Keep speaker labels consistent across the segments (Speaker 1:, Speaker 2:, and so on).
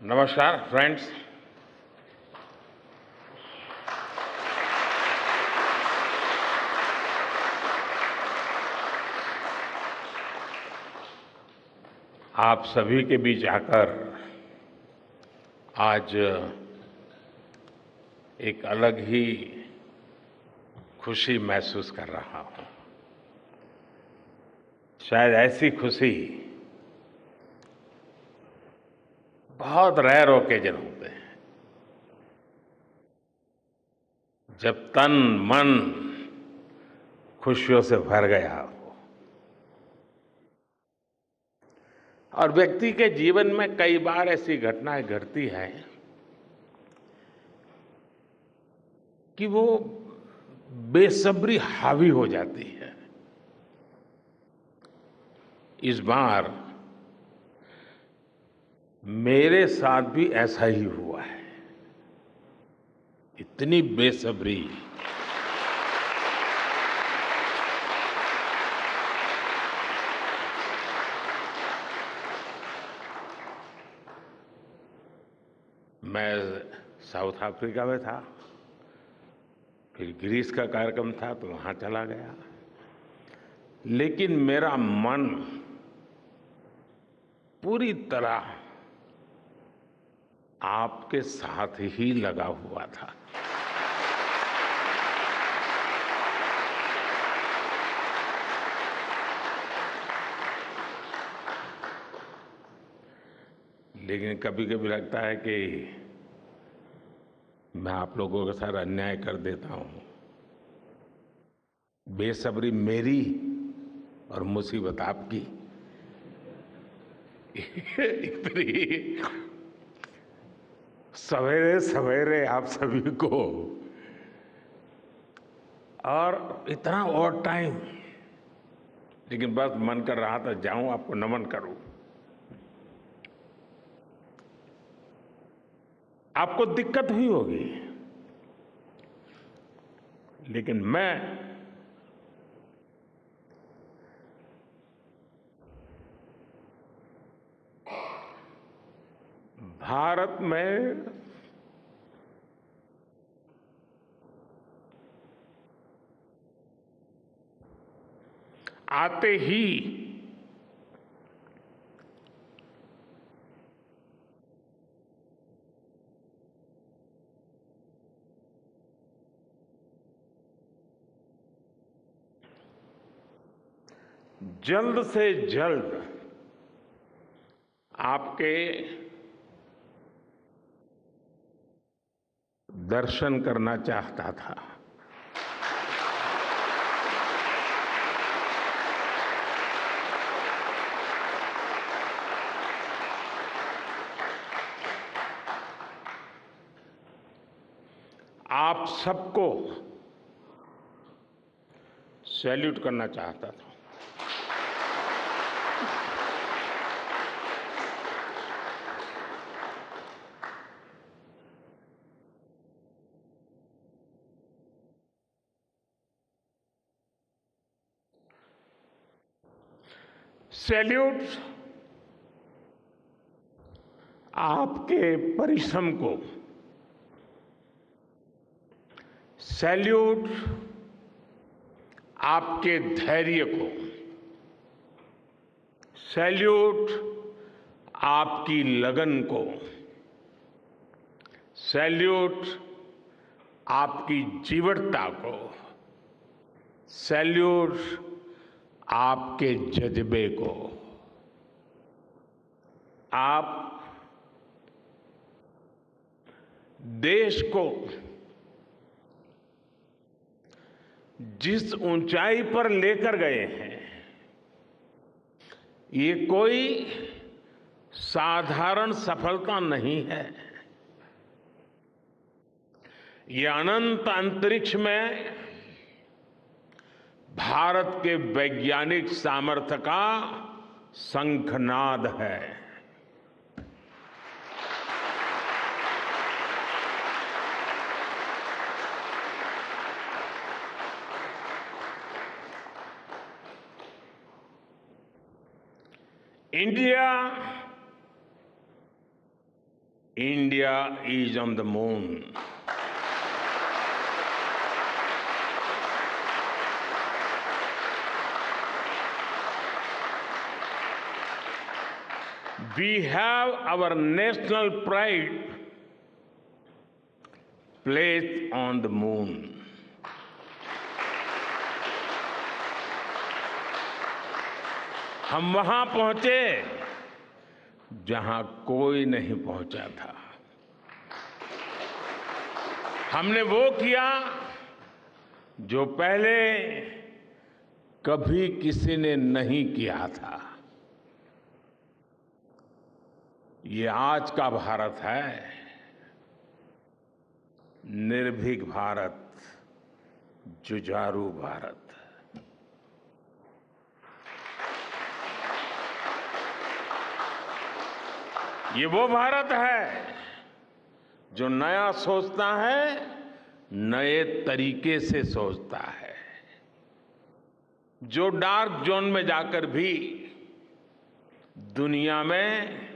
Speaker 1: नमस्कार फ्रेंड्स। आप सभी के बीच आकर आज एक अलग ही खुशी महसूस कर रहा हूं। शायद ऐसी खुशी बहुत रेयर ओकेजन होते हैं जब तन मन खुशियों से भर गया हो। और व्यक्ति के जीवन में कई बार ऐसी घटनाएं घटती हैं कि वो बेसब्री हावी हो जाती है। इस बार मेरे साथ भी ऐसा ही हुआ है। इतनी बेसब्री, मैं साउथ अफ्रीका में था, फिर ग्रीस का कार्यक्रम था तो वहां चला गया, लेकिन मेरा मन पूरी तरह आपके साथ ही लगा हुआ था। लेकिन कभी कभी लगता है कि मैं आप लोगों के साथ अन्याय कर देता हूं। बेसब्री मेरी और मुसीबत आपकी। इतनी सवेरे सवेरे आप सभी को, और इतना और टाइम, लेकिन बस मन कर रहा था जाऊं आपको नमन करूं। आपको दिक्कत हुई होगी, लेकिन मैं भारत में आते ही जल्द से जल्द आपके दर्शन करना चाहता था। आप सबको सैल्यूट करना चाहता था। सैल्यूट आपके परिश्रम को, सैल्यूट आपके धैर्य को, सैल्यूट आपकी लगन को, सैल्यूट आपकी जीवटता को, सैल्यूट आपके जज्बे को। आप देश को जिस ऊंचाई पर लेकर गए हैं, ये कोई साधारण सफलता नहीं है। ये अनंत अंतरिक्ष में भारत के वैज्ञानिक सामर्थ्य का शंखनाद है। India India is on the moon. We have our national pride placed on the moon. हम वहां पहुंचे जहां कोई नहीं पहुंचा था। हमने वो किया जो पहले कभी किसी ने नहीं किया था। ये आज का भारत है, निर्भीक भारत, जुझारू भारत। ये वो भारत है जो नया सोचता है, नए तरीके से सोचता है, जो डार्क जोन में जाकर भी दुनिया में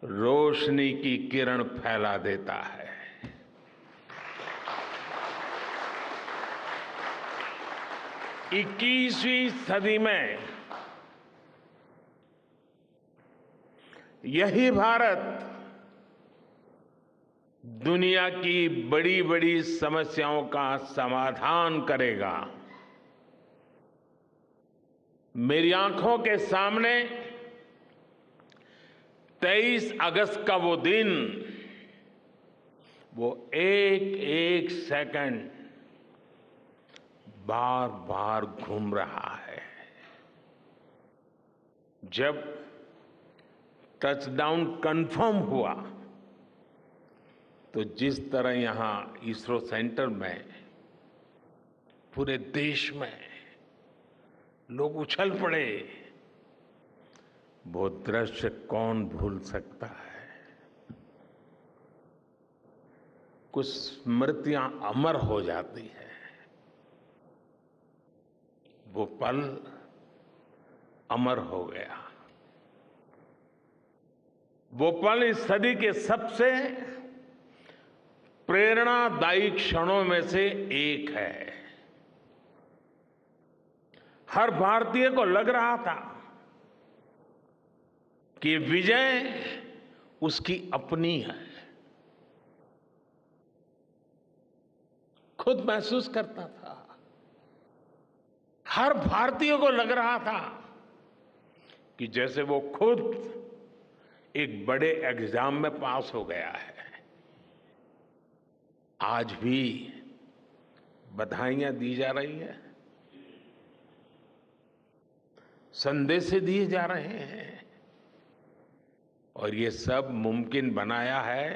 Speaker 1: रोशनी की किरण फैला देता है। 21वीं सदी में यही भारत दुनिया की बड़ी बड़ी समस्याओं का समाधान करेगा। मेरी आंखों के सामने 23 अगस्त का वो दिन, वो एक एक सेकंड बार बार घूम रहा है। जब टचडाउन कंफर्म हुआ तो जिस तरह यहां इसरो सेंटर में पूरे देश में लोग उछल पड़े, वो दृश्य कौन भूल सकता है। कुछ स्मृतियां अमर हो जाती है। वो पल अमर हो गया। वो पल इस सदी के सबसे प्रेरणादायी क्षणों में से एक है। हर भारतीय को लग रहा था कि विजय उसकी अपनी है। खुद महसूस करता था। हर भारतीय को लग रहा था कि जैसे वो खुद एक बड़े एग्जाम में पास हो गया है। आज भी बधाइयां दी जा रही हैं, संदेश दिए जा रहे हैं, और ये सब मुमकिन बनाया है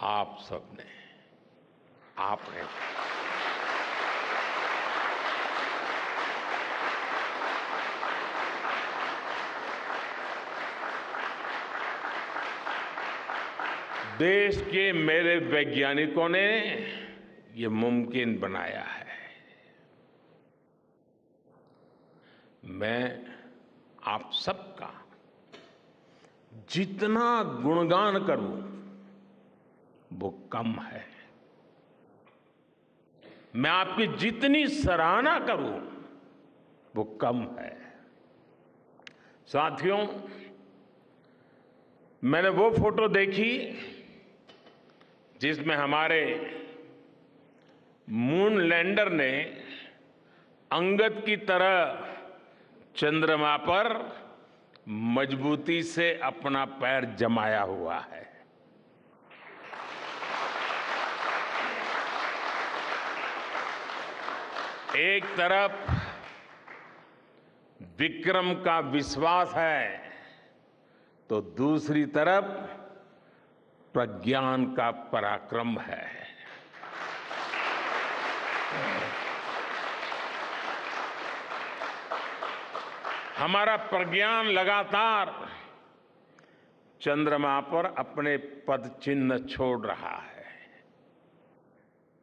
Speaker 1: आप सबने, आपने। देश के मेरे वैज्ञानिकों ने ये मुमकिन बनाया है। मैं आप सबका जितना गुणगान करूं वो कम है। मैं आपकी जितनी सराहना करूं वो कम है। साथियों, मैंने वो फोटो देखी जिसमें हमारे मून लैंडर ने अंगद की तरह चंद्रमा पर मजबूती से अपना पैर जमाया हुआ है। एक तरफ विक्रम का विश्वास है तो दूसरी तरफ प्रज्ञान का पराक्रम है। हमारा प्रज्ञान लगातार चंद्रमा पर अपने पद चिन्ह छोड़ रहा है।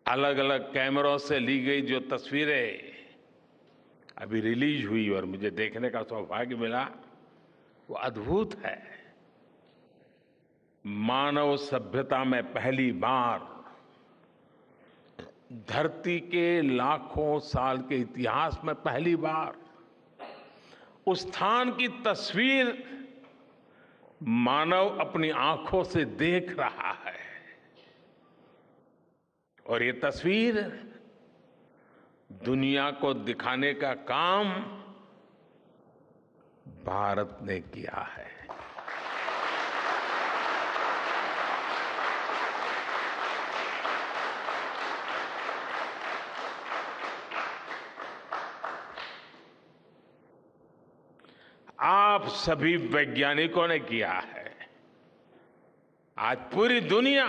Speaker 1: अलग अलग कैमरों से ली गई जो तस्वीरें अभी रिलीज हुई और मुझे देखने का सौभाग्य मिला, वो अद्भुत है। मानव सभ्यता में पहली बार धरती के लाखों साल के इतिहास में पहली बार उस स्थान की तस्वीर मानव अपनी आंखों से देख रहा है। और ये तस्वीर दुनिया को दिखाने का काम भारत ने किया है। आप सभी वैज्ञानिकों ने किया है। आज पूरी दुनिया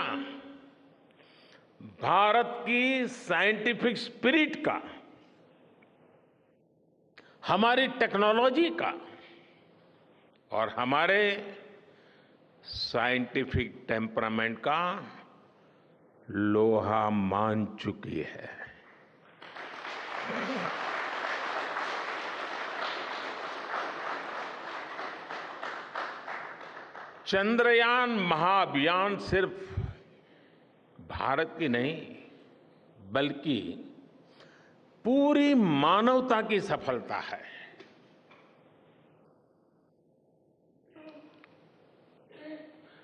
Speaker 1: भारत की साइंटिफिक स्पिरिट का, हमारी टेक्नोलॉजी का और हमारे साइंटिफिक टेम्परामेंट का लोहा मान चुकी है। चंद्रयान महाअभियान सिर्फ भारत की नहीं बल्कि पूरी मानवता की सफलता है।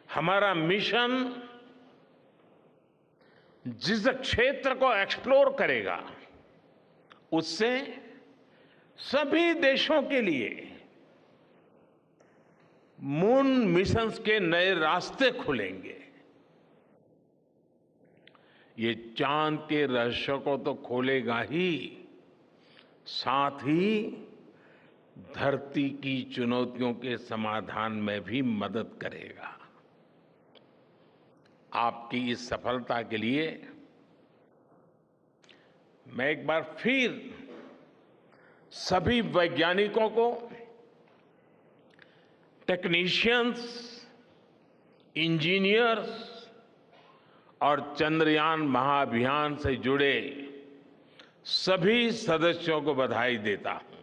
Speaker 1: हमारा मिशन जिस क्षेत्र को एक्सप्लोर करेगा उससे सभी देशों के लिए मून मिशंस के नए रास्ते खुलेंगे। ये चांद के रहस्य को तो खोलेगा ही, साथ ही धरती की चुनौतियों के समाधान में भी मदद करेगा। आपकी इस सफलता के लिए मैं एक बार फिर सभी वैज्ञानिकों को, टेक्नीशियंस, इंजीनियर्स और चंद्रयान महाअभियान से जुड़े सभी सदस्यों को बधाई देता हूं।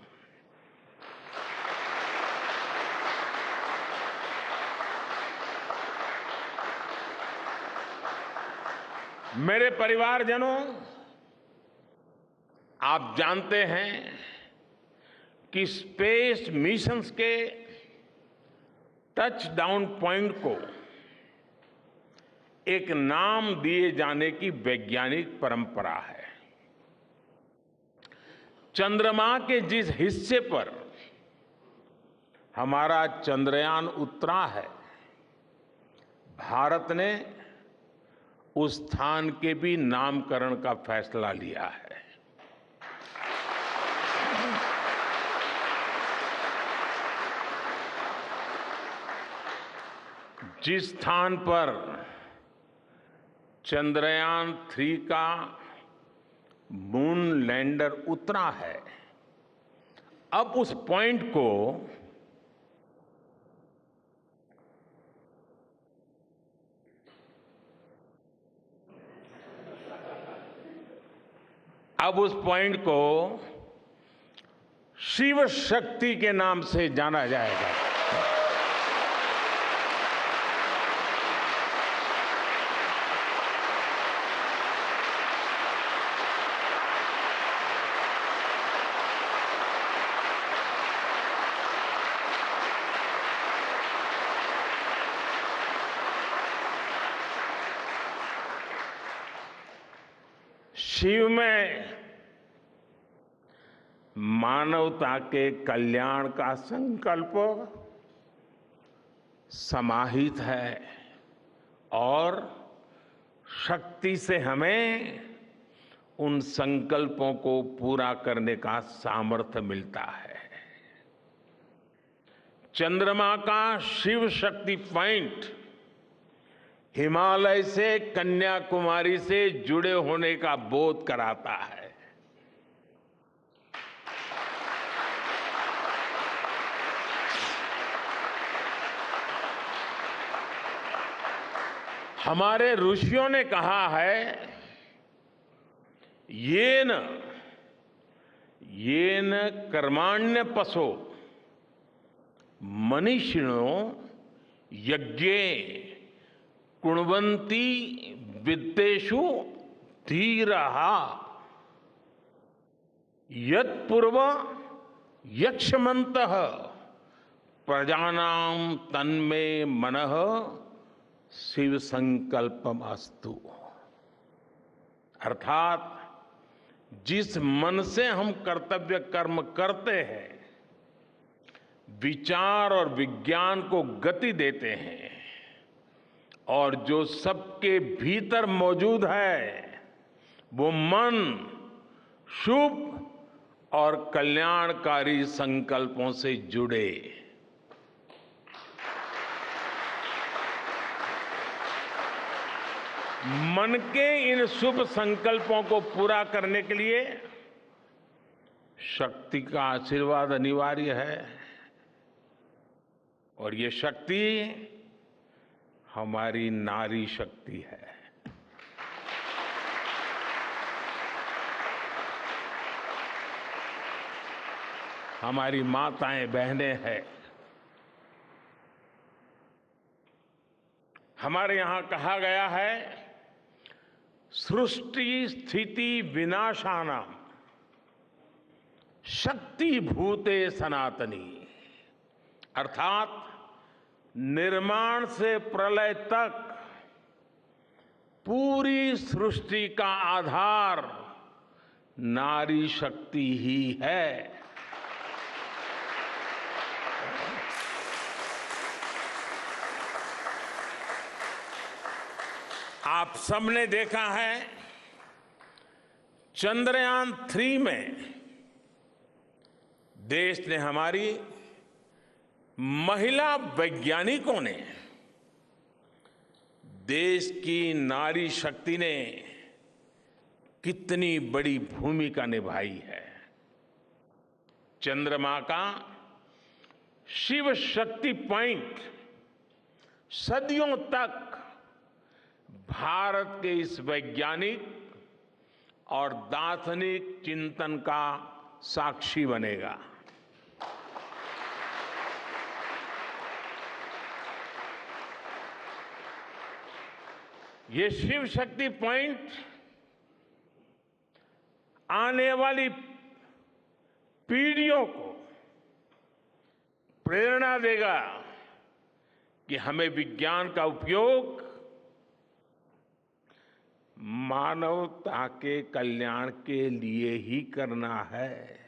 Speaker 1: मेरे परिवारजनों, आप जानते हैं कि स्पेस मिशंस के टच डाउन पॉइंट को एक नाम दिए जाने की वैज्ञानिक परंपरा है। चंद्रमा के जिस हिस्से पर हमारा चंद्रयान उतरा है, भारत ने उस स्थान के भी नामकरण का फैसला लिया है। जिस स्थान पर चंद्रयान 3 का मून लैंडर उतरा है, अब उस पॉइंट को शिव शक्ति के नाम से जाना जाएगा। शिव में मानवता के कल्याण का संकल्प समाहित है और शक्ति से हमें उन संकल्पों को पूरा करने का सामर्थ्य मिलता है। चंद्रमा का शिव शक्ति पॉइंट हिमालय से कन्याकुमारी से जुड़े होने का बोध कराता है। हमारे ऋषियों ने कहा है, येन कर्माण्य पशो मनीषिणो यज्ञे कुण्वन्ति वित्तेषु धीरः यत्पूर्व यक्ष्मन्तः प्रजानां तन्मे मनः शिव संकल्पमस्तु। अर्थात जिस मन से हम कर्तव्य कर्म करते हैं, विचार और विज्ञान को गति देते हैं और जो सबके भीतर मौजूद है, वो मन शुभ और कल्याणकारी संकल्पों से जुड़े। मन के इन शुभ संकल्पों को पूरा करने के लिए शक्ति का आशीर्वाद अनिवार्य है और ये शक्ति हमारी नारी शक्ति है। हमारी माताएं बहनें हैं। हमारे यहां कहा गया है, सृष्टि स्थिति विनाशानां शक्ति भूते सनातनी। अर्थात निर्माण से प्रलय तक पूरी सृष्टि का आधार नारी शक्ति ही है। आप सबने देखा है, चंद्रयान 3 में देश ने, हमारी महिला वैज्ञानिकों ने, देश की नारी शक्ति ने कितनी बड़ी भूमिका निभाई है। चंद्रमा का शिव शक्ति पॉइंट सदियों तक भारत के इस वैज्ञानिक और दार्शनिक चिंतन का साक्षी बनेगा। ये शिव शक्ति पॉइंट आने वाली पीढ़ियों को प्रेरणा देगा कि हमें विज्ञान का उपयोग मानवता के कल्याण के लिए ही करना है।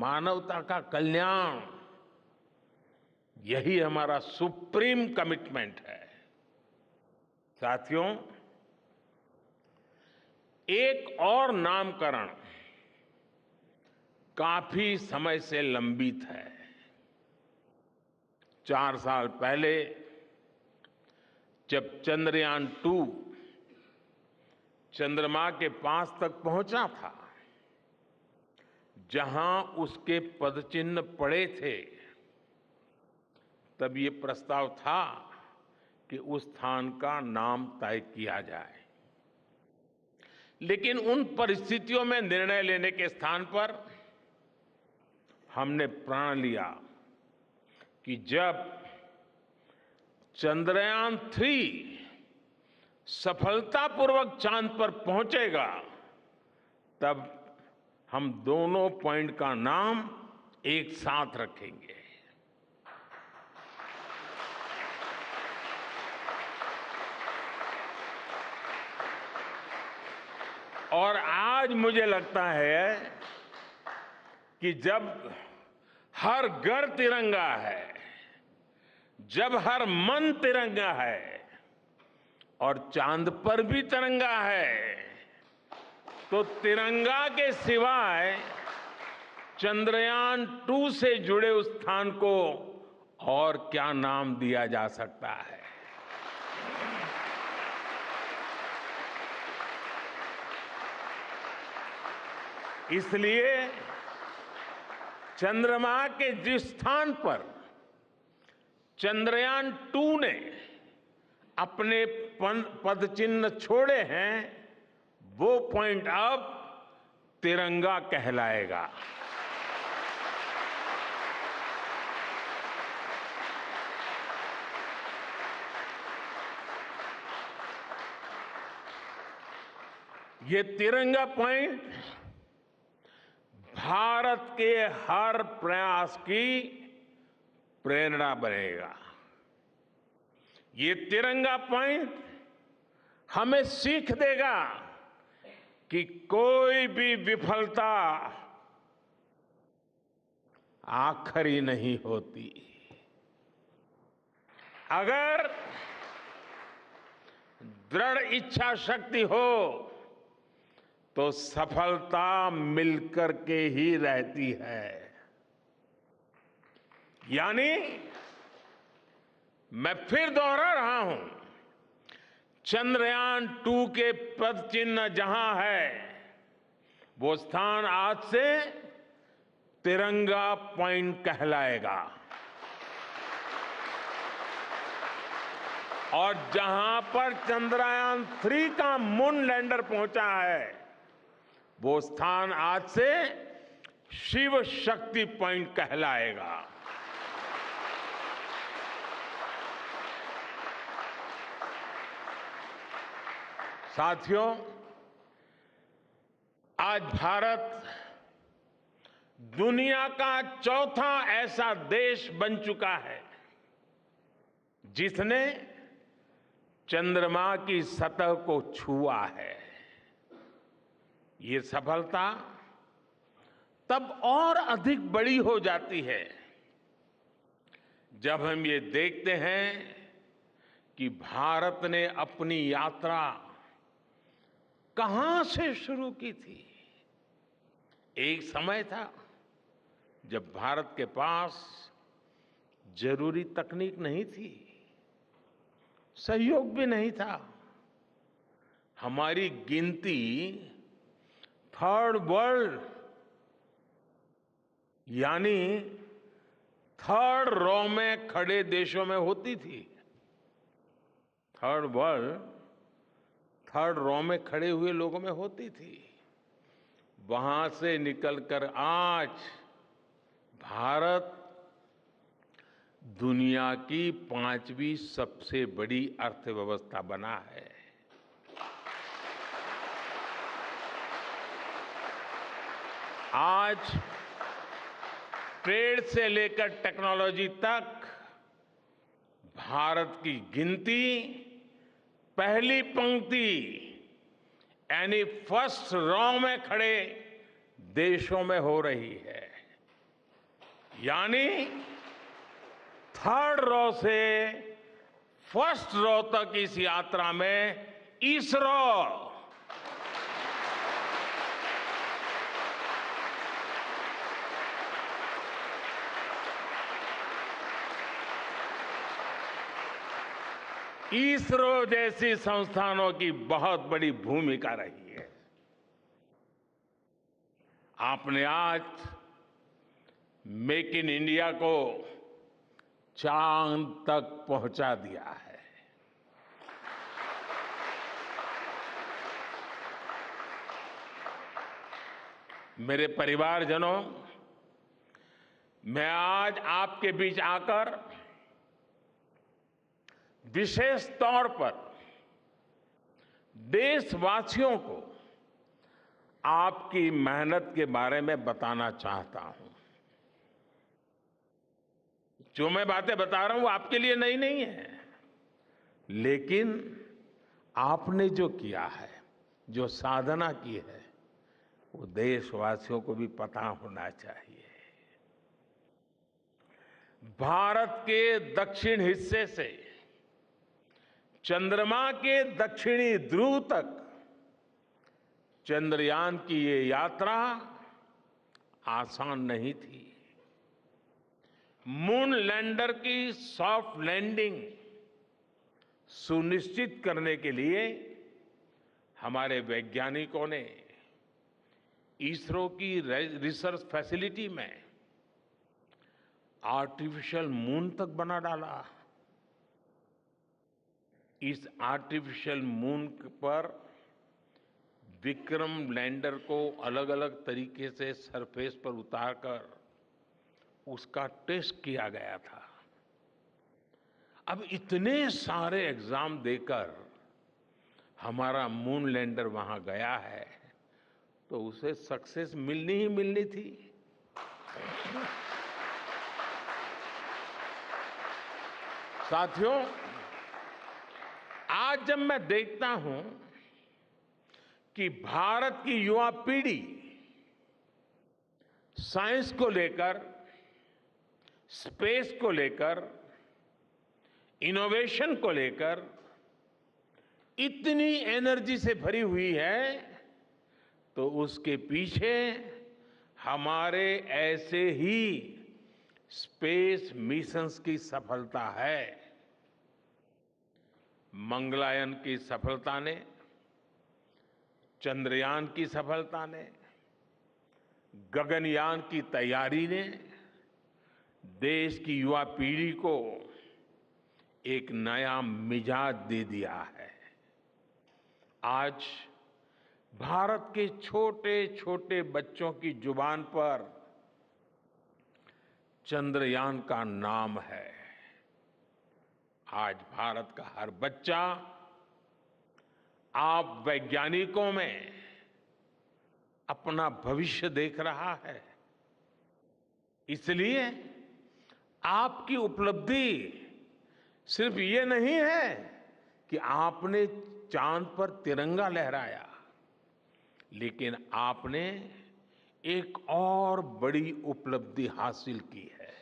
Speaker 1: मानवता का कल्याण, यही हमारा सुप्रीम कमिटमेंट है। साथियों, एक और नामकरण काफी समय से लंबित है। 4 साल पहले जब चंद्रयान 2 चंद्रमा के पास तक पहुंचा था, जहां उसके पदचिन्ह पड़े थे, तब ये प्रस्ताव था कि उस स्थान का नाम तय किया जाए। लेकिन उन परिस्थितियों में निर्णय लेने के स्थान पर हमने प्रण लिया कि जब चंद्रयान 3 सफलतापूर्वक चांद पर पहुंचेगा, तब हम दोनों पॉइंट का नाम एक साथ रखेंगे। और आज मुझे लगता है कि जब हर घर तिरंगा है, जब हर मन तिरंगा है और चांद पर भी तिरंगा है, तो तिरंगा के सिवाय चंद्रयान 2 से जुड़े उस स्थान को और क्या नाम दिया जा सकता है। इसलिए चंद्रमा के जिस स्थान पर चंद्रयान 2 ने अपने पदचिन्ह छोड़े हैं, वो पॉइंट अब तिरंगा कहलाएगा। ये तिरंगा पॉइंट भारत के हर प्रयास की प्रेरणा बनेगा। ये तिरंगा पॉइंट हमें सीख देगा कि कोई भी विफलता आखिरी नहीं होती। अगर दृढ़ इच्छा शक्ति हो तो सफलता मिलकर के ही रहती है। यानी मैं फिर दोहरा रहा हूं, चंद्रयान-2 के पद चिन्ह जहां है, वो स्थान आज से तिरंगा पॉइंट कहलाएगा। और जहां पर चंद्रयान-3 का मून लैंडर पहुंचा है, वो स्थान आज से शिव शक्ति पॉइंट कहलाएगा। साथियों, आज भारत दुनिया का चौथा ऐसा देश बन चुका है जिसने चंद्रमा की सतह को छुआ है। ये सफलता तब और अधिक बड़ी हो जाती है जब हम ये देखते हैं कि भारत ने अपनी यात्रा कहां से शुरू की थी। एक समय था जब भारत के पास जरूरी तकनीक नहीं थी, सहयोग भी नहीं था। हमारी गिनती थर्ड वर्ल्ड यानी थर्ड रो में खड़े देशों में होती थी। थर्ड वर्ल्ड थर्ड रो में खड़े हुए लोगों में होती थी। वहां से निकलकर आज भारत दुनिया की 5वीं सबसे बड़ी अर्थव्यवस्था बना है। आज ट्रेड से लेकर टेक्नोलॉजी तक भारत की गिनती पहली पंक्ति यानी फर्स्ट रो में खड़े देशों में हो रही है। यानी थर्ड रो से फर्स्ट रो तक इस यात्रा में इसरो जैसी संस्थानों की बहुत बड़ी भूमिका रही है। आपने आज मेक इन इंडिया को चांद तक पहुंचा दिया है। मेरे परिवारजनों, मैं आज आपके बीच आकर विशेष तौर पर देशवासियों को आपकी मेहनत के बारे में बताना चाहता हूं। जो मैं बातें बता रहा हूं वो आपके लिए नई नहीं है, लेकिन आपने जो किया है, जो साधना की है, वो देशवासियों को भी पता होना चाहिए। भारत के दक्षिण हिस्से से चंद्रमा के दक्षिणी ध्रुव तक चंद्रयान की ये यात्रा आसान नहीं थी। मून लैंडर की सॉफ्ट लैंडिंग सुनिश्चित करने के लिए हमारे वैज्ञानिकों ने इसरो की रिसर्च फैसिलिटी में आर्टिफिशियल मून तक बना डाला। इस आर्टिफिशियल मून पर विक्रम लैंडर को अलग अलग तरीके से सरफेस पर उतारकर उसका टेस्ट किया गया था। अब इतने सारे एग्जाम देकर हमारा मून लैंडर वहां गया है तो उसे सक्सेस मिलनी ही मिलनी थी। साथियों, आज जब मैं देखता हूं कि भारत की युवा पीढ़ी साइंस को लेकर, स्पेस को लेकर, इनोवेशन को लेकर इतनी एनर्जी से भरी हुई है, तो उसके पीछे हमारे ऐसे ही स्पेस मिशंस की सफलता है। मंगलयान की सफलता ने, चंद्रयान की सफलता ने, गगनयान की तैयारी ने देश की युवा पीढ़ी को एक नया मिजाज दे दिया है। आज भारत के छोटे छोटे बच्चों की जुबान पर चंद्रयान का नाम है। आज भारत का हर बच्चा आप वैज्ञानिकों में अपना भविष्य देख रहा है। इसलिए आपकी उपलब्धि सिर्फ ये नहीं है कि आपने चांद पर तिरंगा लहराया, लेकिन आपने एक और बड़ी उपलब्धि हासिल की है,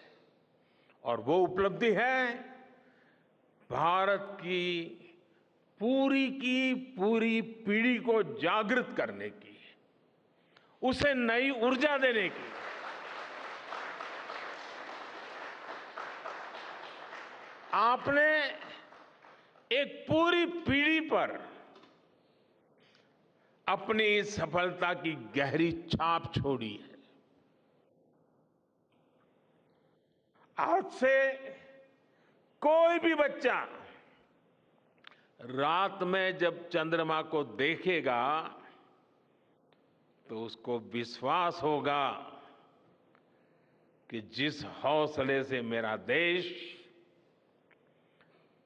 Speaker 1: और वो उपलब्धि है भारत की पूरी पीढ़ी को जागृत करने की, उसे नई ऊर्जा देने की। आपने एक पूरी पीढ़ी पर अपनी इस सफलता की गहरी छाप छोड़ी है। आज से कोई भी बच्चा रात में जब चंद्रमा को देखेगा तो उसको विश्वास होगा कि जिस हौसले से मेरा देश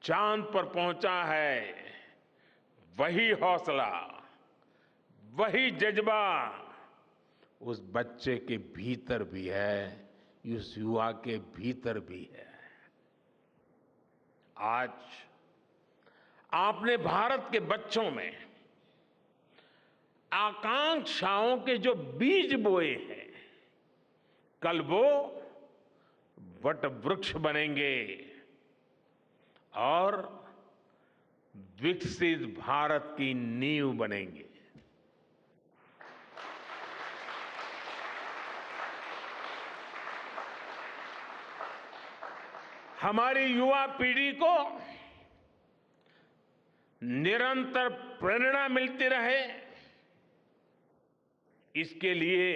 Speaker 1: चांद पर पहुंचा है, वही हौसला, वही जज्बा उस बच्चे के भीतर भी है, उस युवा के भीतर भी है। आज आपने भारत के बच्चों में आकांक्षाओं के जो बीज बोए हैं, कल वो वट वृक्ष बनेंगे और विकसित भारत की नींव बनेंगे। हमारी युवा पीढ़ी को निरंतर प्रेरणा मिलती रहे, इसके लिए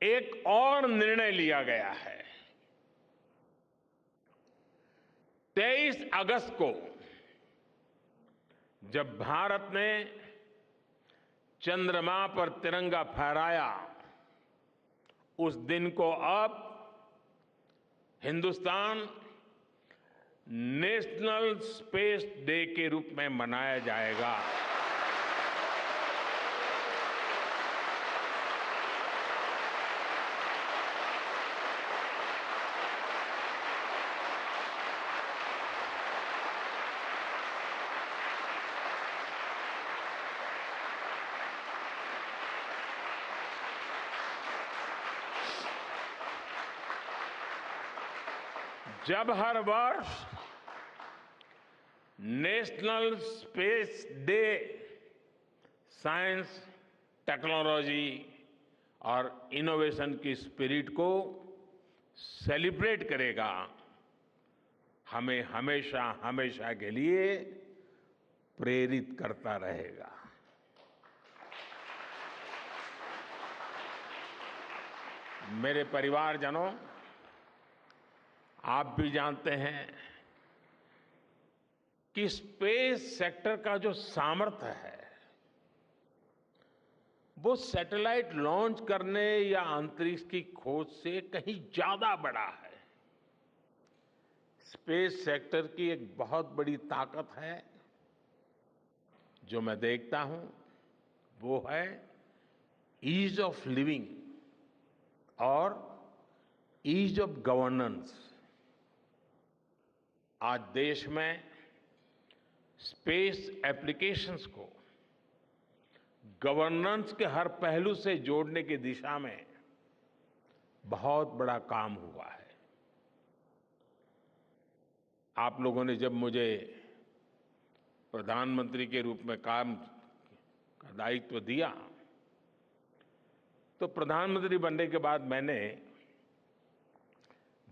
Speaker 1: एक और निर्णय लिया गया है। 23 अगस्त को जब भारत ने चंद्रमा पर तिरंगा फहराया, उस दिन को अब हिंदुस्तान नेशनल स्पेस डे के रूप में मनाया जाएगा। जब हर वर्ष national space day science, technology और इनोवेशन की स्पिरिट को सेलिब्रेट करेगा, हमें हमेशा हमेशा के लिए प्रेरित करता रहेगा। मेरे परिवारजनों, आप भी जानते हैं कि स्पेस सेक्टर का जो सामर्थ्य है, वो सैटेलाइट लॉन्च करने या अंतरिक्ष की खोज से कहीं ज्यादा बड़ा है। स्पेस सेक्टर की एक बहुत बड़ी ताकत है जो मैं देखता हूं वो है ईज ऑफ लिविंग और ईज ऑफ गवर्नेंस। आज देश में स्पेस एप्लीकेशंस को गवर्नेंस के हर पहलू से जोड़ने की दिशा में बहुत बड़ा काम हुआ है। आप लोगों ने जब मुझे प्रधानमंत्री के रूप में काम का दायित्व दिया तो प्रधानमंत्री बनने के बाद मैंने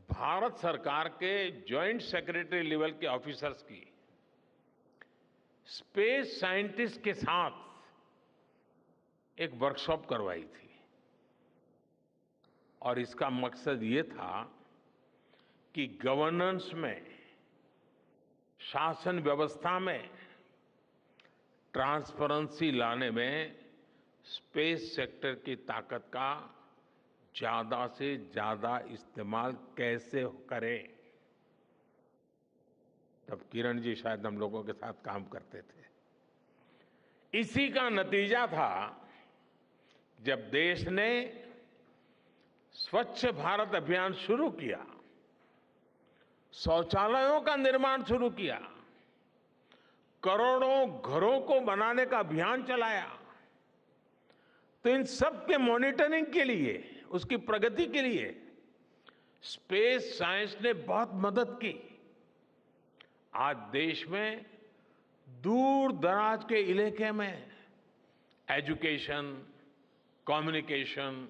Speaker 1: भारत सरकार के जॉइंट सेक्रेटरी लेवल के ऑफिसर्स की स्पेस साइंटिस्ट के साथ एक वर्कशॉप करवाई थी और इसका मकसद ये था कि गवर्नेंस में, शासन व्यवस्था में ट्रांसपेरेंसी लाने में स्पेस सेक्टर की ताकत का ज्यादा से ज्यादा इस्तेमाल कैसे करें। तब किरण जी शायद हम लोगों के साथ काम करते थे। इसी का नतीजा था जब देश ने स्वच्छ भारत अभियान शुरू किया, शौचालयों का निर्माण शुरू किया, करोड़ों घरों को बनाने का अभियान चलाया, तो इन सब के मॉनिटरिंग के लिए, उसकी प्रगति के लिए स्पेस साइंस ने बहुत मदद की। आज देश में दूर दराज के इलाके में एजुकेशन, कम्युनिकेशन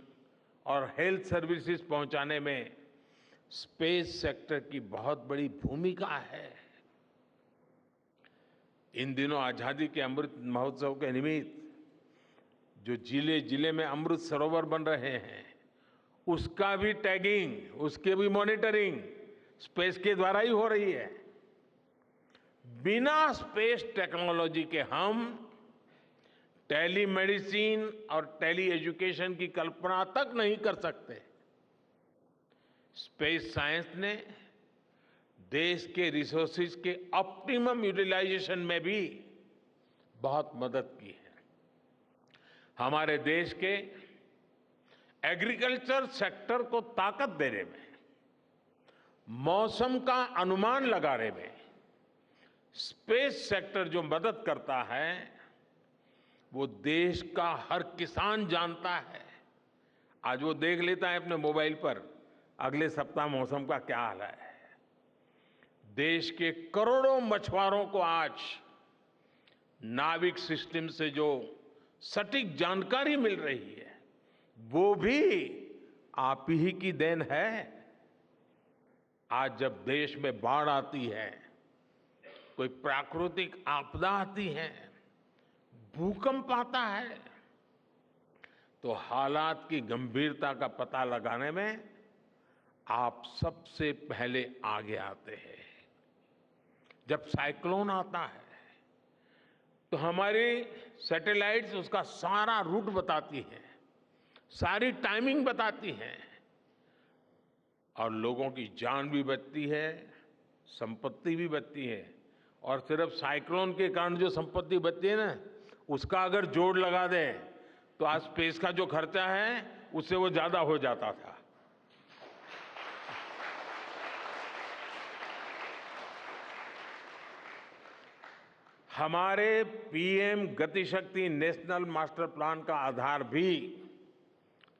Speaker 1: और हेल्थ सर्विसेज पहुंचाने में स्पेस सेक्टर की बहुत बड़ी भूमिका है। इन दिनों आजादी के अमृत महोत्सव के निमित्त जो जिले जिले में अमृत सरोवर बन रहे हैं, उसका भी टैगिंग, उसके भी मॉनिटरिंग स्पेस के द्वारा ही हो रही है। बिना स्पेस टेक्नोलॉजी के हम टेलीमेडिसिन और टेली एजुकेशन की कल्पना तक नहीं कर सकते। स्पेस साइंस ने देश के रिसोर्सेज के ऑप्टिमम यूटिलाइजेशन में भी बहुत मदद की है। हमारे देश के एग्रीकल्चर सेक्टर को ताकत देने में, मौसम का अनुमान लगाने में स्पेस सेक्टर जो मदद करता है वो देश का हर किसान जानता है। आज वो देख लेता है अपने मोबाइल पर अगले सप्ताह मौसम का क्या हाल है। देश के करोड़ों मछुआरों को आज नाविक सिस्टम से जो सटीक जानकारी मिल रही है वो भी आप ही की देन है। आज जब देश में बाढ़ आती है, कोई प्राकृतिक आपदा आती है, भूकंप आता है, तो हालात की गंभीरता का पता लगाने में आप सबसे पहले आगे आते हैं। जब साइक्लोन आता है तो हमारी सैटेलाइट्स उसका सारा रूट बताती हैं, सारी टाइमिंग बताती हैं और लोगों की जान भी बचती है, संपत्ति भी बचती है। और सिर्फ साइक्लोन के कारण जो संपत्ति बचती है ना, उसका अगर जोड़ लगा दें तो आज स्पेस का जो खर्चा है उससे वो ज्यादा हो जाता था। हमारे PM Gatishakti national master plan का आधार भी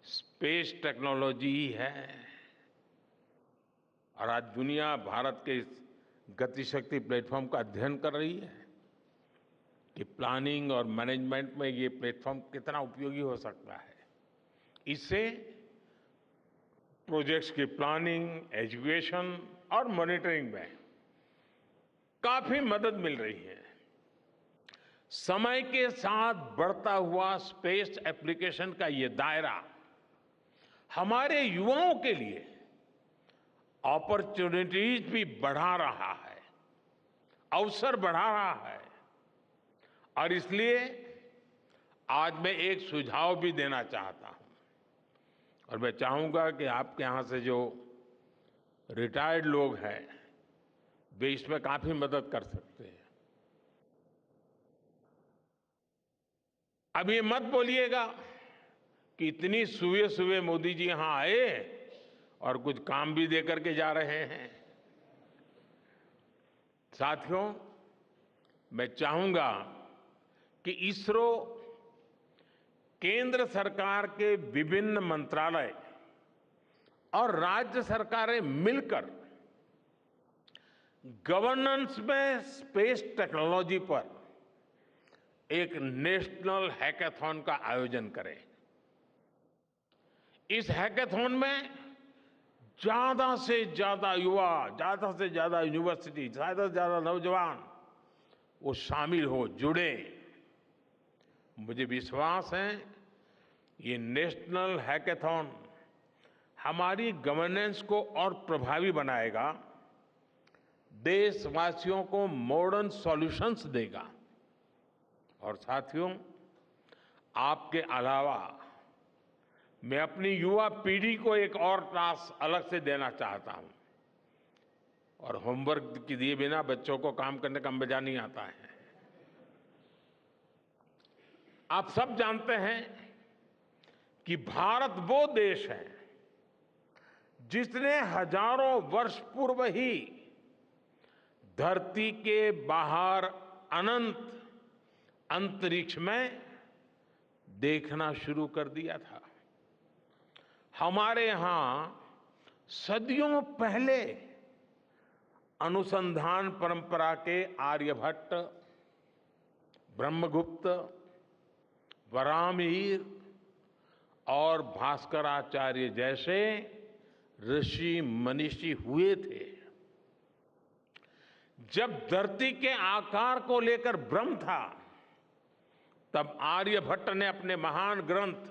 Speaker 1: स्पेस टेक्नोलॉजी ही है। और आज दुनिया भारत के इस गतिशक्ति प्लेटफॉर्म का अध्ययन कर रही है कि प्लानिंग और मैनेजमेंट में ये प्लेटफॉर्म कितना उपयोगी हो सकता है। इससे प्रोजेक्ट्स की प्लानिंग, एजुकेशन और मॉनिटरिंग में काफी मदद मिल रही है। समय के साथ बढ़ता हुआ स्पेस एप्लीकेशन का ये दायरा हमारे युवाओं के लिए अपॉर्चुनिटीज भी बढ़ा रहा है, अवसर बढ़ा रहा है। और इसलिए आज मैं एक सुझाव भी देना चाहता हूं और मैं चाहूंगा कि आपके यहां से जो रिटायर्ड लोग हैं वे इसमें काफी मदद कर सकते हैं। अब ये मत बोलिएगा कि इतनी सुबह सुबह मोदी जी यहां आए और कुछ काम भी दे करके जा रहे हैं। साथियों, मैं चाहूंगा कि इसरो केंद्र सरकार के विभिन्न मंत्रालय और राज्य सरकारें मिलकर गवर्नेंस में स्पेस टेक्नोलॉजी पर एक नेशनल हैकाथॉन का आयोजन करें। इस हैकाथॉन में ज्यादा से ज्यादा युवा, ज्यादा से ज्यादा यूनिवर्सिटी, ज्यादा से ज्यादा नौजवान वो शामिल हो, जुड़े। मुझे विश्वास है ये नेशनल हैकाथॉन हमारी गवर्नेंस को और प्रभावी बनाएगा, देशवासियों को मॉडर्न सॉल्यूशंस देगा। और साथियों, आपके अलावा मैं अपनी युवा पीढ़ी को एक और टास्क अलग से देना चाहता हूं। और होमवर्क के दिए बिना बच्चों को काम करने का मजा नहीं आता है। आप सब जानते हैं कि भारत वो देश है जिसने हजारों वर्ष पूर्व ही धरती के बाहर अनंत अंतरिक्ष में देखना शुरू कर दिया था। हमारे यहां सदियों पहले अनुसंधान परंपरा के आर्यभट्ट, ब्रह्मगुप्त, वराहमिहिर और भास्कराचार्य जैसे ऋषि मनीषी हुए थे। जब धरती के आकार को लेकर भ्रम था, तब आर्यभट्ट ने अपने महान ग्रंथ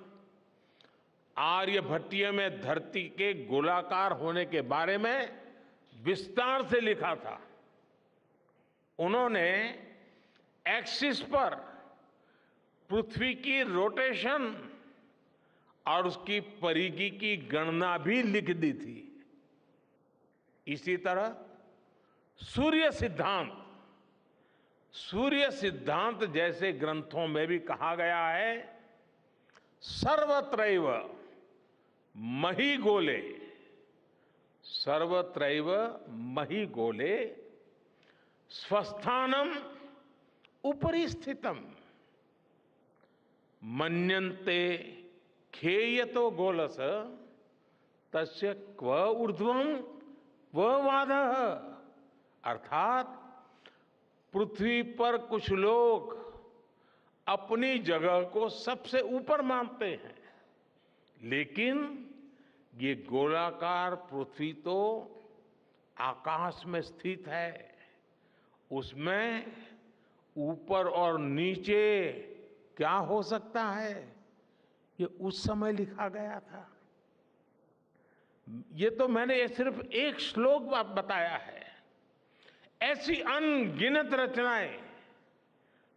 Speaker 1: आर्यभट्टीय में धरती के गोलाकार होने के बारे में विस्तार से लिखा था। उन्होंने एक्सिस पर पृथ्वी की रोटेशन और उसकी परिधि की गणना भी लिख दी थी। इसी तरह सूर्य सिद्धांत जैसे ग्रंथों में भी कहा गया है, सर्वत्रैव महिगोले, सर्वत्रैव महिगोले स्वस्थानम उपरि स्थितम मन्यन्ते खेयतो गोलस तस्य क्व ऊर्ध्वं क्व वादः। अर्थात पृथ्वी पर कुछ लोग अपनी जगह को सबसे ऊपर मानते हैं, लेकिन ये गोलाकार पृथ्वी तो आकाश में स्थित है, उसमें ऊपर और नीचे क्या हो सकता है, ये उस समय लिखा गया था। ये तो मैंने सिर्फ एक श्लोक बताया है। ऐसी अनगिनत रचनाएं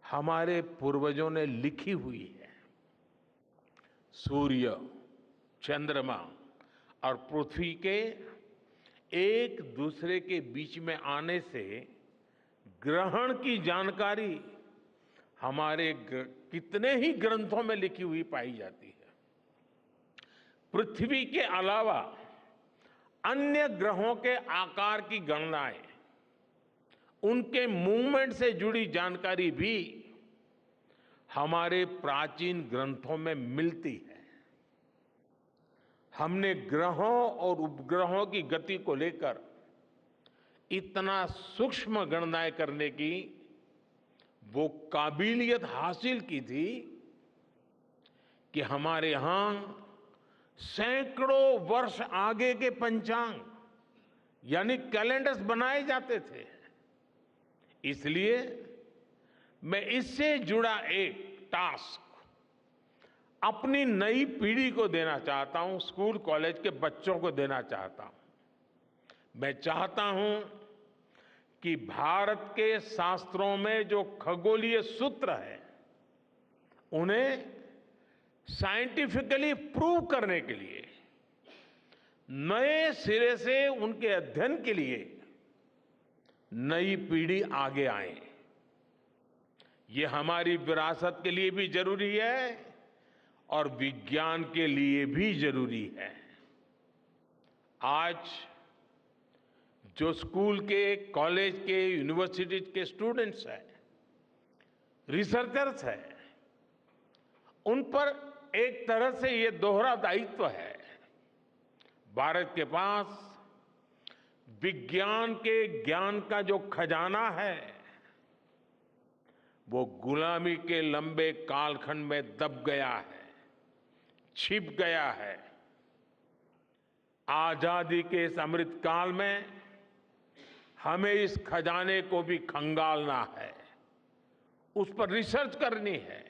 Speaker 1: हमारे पूर्वजों ने लिखी हुई है। सूर्य, चंद्रमा और पृथ्वी के एक दूसरे के बीच में आने से ग्रहण की जानकारी हमारे कितने ही ग्रंथों में लिखी हुई पाई जाती है। पृथ्वी के अलावा अन्य ग्रहों के आकार की गणनाएं, उनके मूवमेंट से जुड़ी जानकारी भी हमारे प्राचीन ग्रंथों में मिलती है। हमने ग्रहों और उपग्रहों की गति को लेकर इतना सूक्ष्म गणनाएं करने की वो काबिलियत हासिल की थी कि हमारे यहां सैकड़ों वर्ष आगे के पंचांग यानी कैलेंडर्स बनाए जाते थे। इसलिए मैं इससे जुड़ा एक टास्क अपनी नई पीढ़ी को देना चाहता हूं, स्कूल कॉलेज के बच्चों को देना चाहता हूं। मैं चाहता हूं कि भारत के शास्त्रों में जो खगोलीय सूत्र है, उन्हें साइंटिफिकली प्रूव करने के लिए, नए सिरे से उनके अध्ययन के लिए नई पीढ़ी आगे आए। ये हमारी विरासत के लिए भी जरूरी है और विज्ञान के लिए भी जरूरी है। आज जो स्कूल के, कॉलेज के, यूनिवर्सिटी के स्टूडेंट्स हैं, रिसर्चर्स हैं, उन पर एक तरह से ये दोहरा दायित्व है। भारत के पास विज्ञान के ज्ञान का जो खजाना है वो गुलामी के लंबे कालखंड में दब गया है, छिप गया है। आजादी के इस अमृत काल में हमें इस खजाने को भी खंगालना है, उस पर रिसर्च करनी है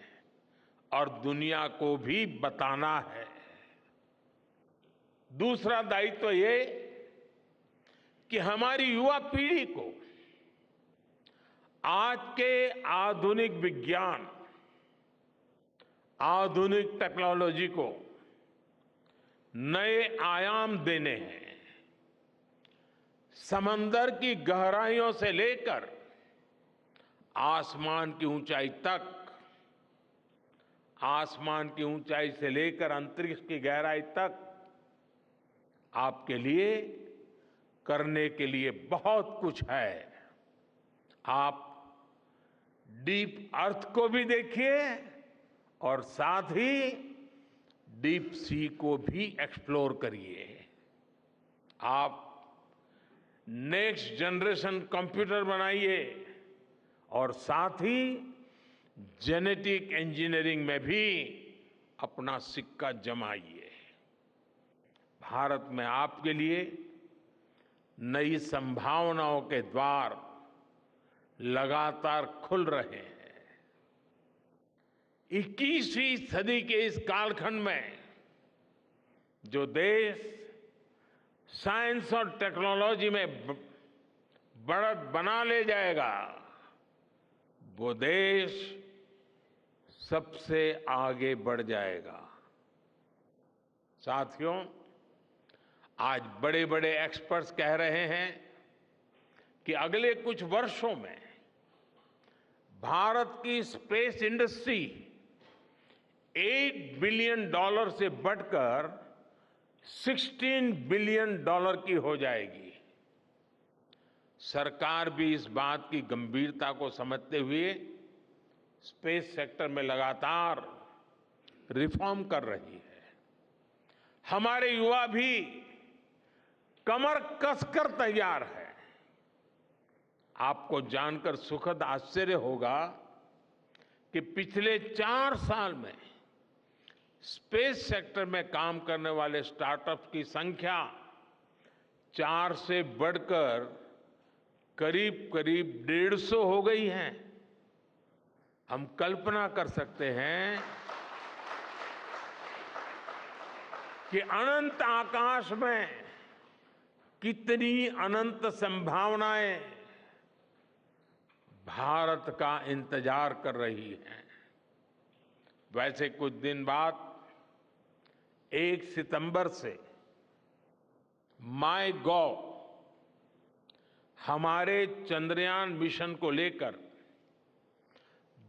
Speaker 1: और दुनिया को भी बताना है। दूसरा दायित्व ये कि हमारी युवा पीढ़ी को आज के आधुनिक विज्ञान, आधुनिक टेक्नोलॉजी को नए आयाम देने हैं। समंदर की गहराइयों से लेकर आसमान की ऊंचाई तक, आसमान की ऊंचाई से लेकर अंतरिक्ष की गहराई तक आपके लिए करने के लिए बहुत कुछ है। आप डीप अर्थ को भी देखिए और साथ ही डीप सी को भी एक्सप्लोर करिए। आप नेक्स्ट जनरेशन कंप्यूटर बनाइए और साथ ही जेनेटिक इंजीनियरिंग में भी अपना सिक्का जमाइए। भारत में आपके लिए नई संभावनाओं के द्वार लगातार खुल रहे हैं। 21वीं सदी के इस कालखंड में जो देश साइंस और टेक्नोलॉजी में बढ़त बना ले जाएगा, वो देश सबसे आगे बढ़ जाएगा। साथियों, आज बड़े बड़े एक्सपर्ट्स कह रहे हैं कि अगले कुछ वर्षों में भारत की स्पेस इंडस्ट्री $8 बिलियन से बढ़कर $16 बिलियन की हो जाएगी। सरकार भी इस बात की गंभीरता को समझते हुए स्पेस सेक्टर में लगातार रिफॉर्म कर रही है। हमारे युवा भी कमर कसकर तैयार है। आपको जानकर सुखद आश्चर्य होगा कि पिछले 4 साल में स्पेस सेक्टर में काम करने वाले स्टार्टअप्स की संख्या 4 से बढ़कर करीब करीब 150 हो गई है। हम कल्पना कर सकते हैं कि अनंत आकाश में कितनी अनंत संभावनाएं भारत का इंतजार कर रही हैं। वैसे कुछ दिन बाद 1 सितंबर से MyGov हमारे चंद्रयान मिशन को लेकर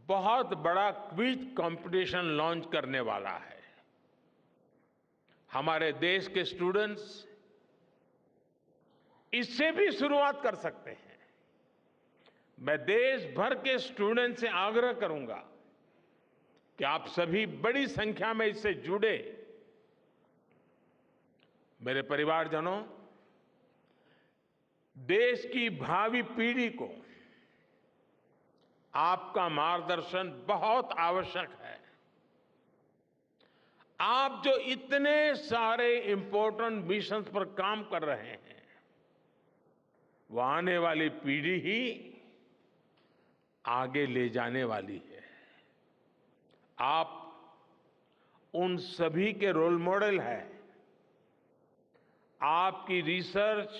Speaker 1: बहुत बड़ा क्विज कंपटीशन लॉन्च करने वाला है। हमारे देश के स्टूडेंट्स इससे भी शुरुआत कर सकते हैं। मैं देश भर के स्टूडेंट से आग्रह करूंगा कि आप सभी बड़ी संख्या में इससे जुड़े। मेरे परिवारजनों, देश की भावी पीढ़ी को आपका मार्गदर्शन बहुत आवश्यक है। आप जो इतने सारे इंपॉर्टेंट मिशंस पर काम कर रहे हैं, वो आने वाली पीढ़ी ही आगे ले जाने वाली है। आप उन सभी के रोल मॉडल हैं। आपकी रिसर्च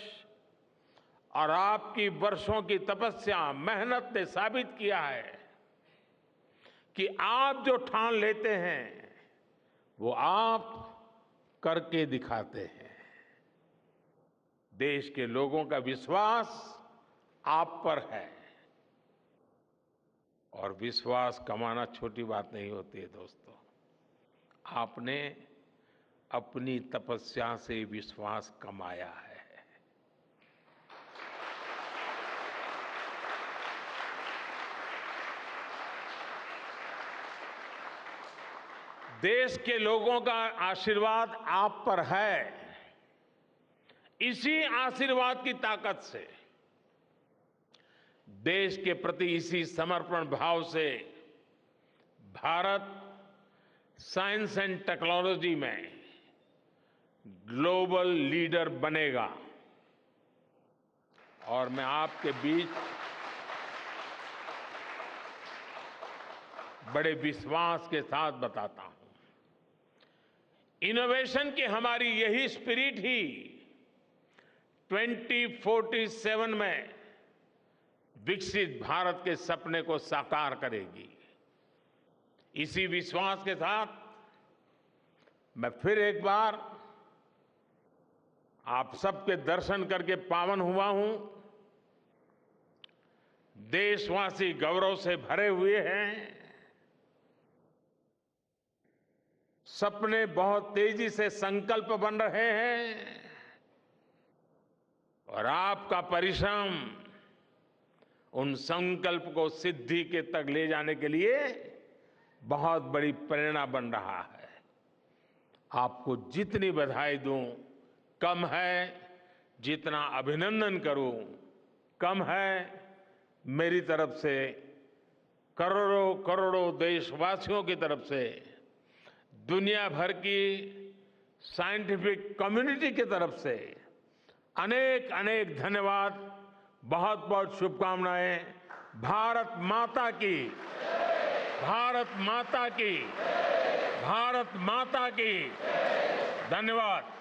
Speaker 1: और आपकी वर्षों की तपस्या, मेहनत ने साबित किया है कि आप जो ठान लेते हैं वो आप करके दिखाते हैं। देश के लोगों का विश्वास आप पर है। और विश्वास कमाना छोटी बात नहीं होती है दोस्तों। आपने अपनी तपस्या से विश्वास कमाया है। देश के लोगों का आशीर्वाद आप पर है। इसी आशीर्वाद की ताकत से, देश के प्रति इसी समर्पण भाव से भारत साइंस एंड टेक्नोलॉजी में ग्लोबल लीडर बनेगा। और मैं आपके बीच बड़े विश्वास के साथ बताता हूं, इनोवेशन की हमारी यही स्पिरिट ही 2047 में विकसित भारत के सपने को साकार करेगी। इसी विश्वास के साथ मैं फिर एक बार आप सबके दर्शन करके पावन हुआ हूं। देशवासी गौरव से भरे हुए हैं। सपने बहुत तेजी से संकल्प बन रहे हैं और आपका परिश्रम उन संकल्प को सिद्धि के तक ले जाने के लिए बहुत बड़ी प्रेरणा बन रहा है। आपको जितनी बधाई दूं कम है, जितना अभिनंदन करूं कम है। मेरी तरफ से करोड़ों करोड़ों देशवासियों की तरफ से, दुनिया भर की साइंटिफिक कम्युनिटी की तरफ से अनेक अनेक धन्यवाद, बहुत बहुत शुभकामनाएं। भारत माता की, भारत माता की, भारत माता की। धन्यवाद।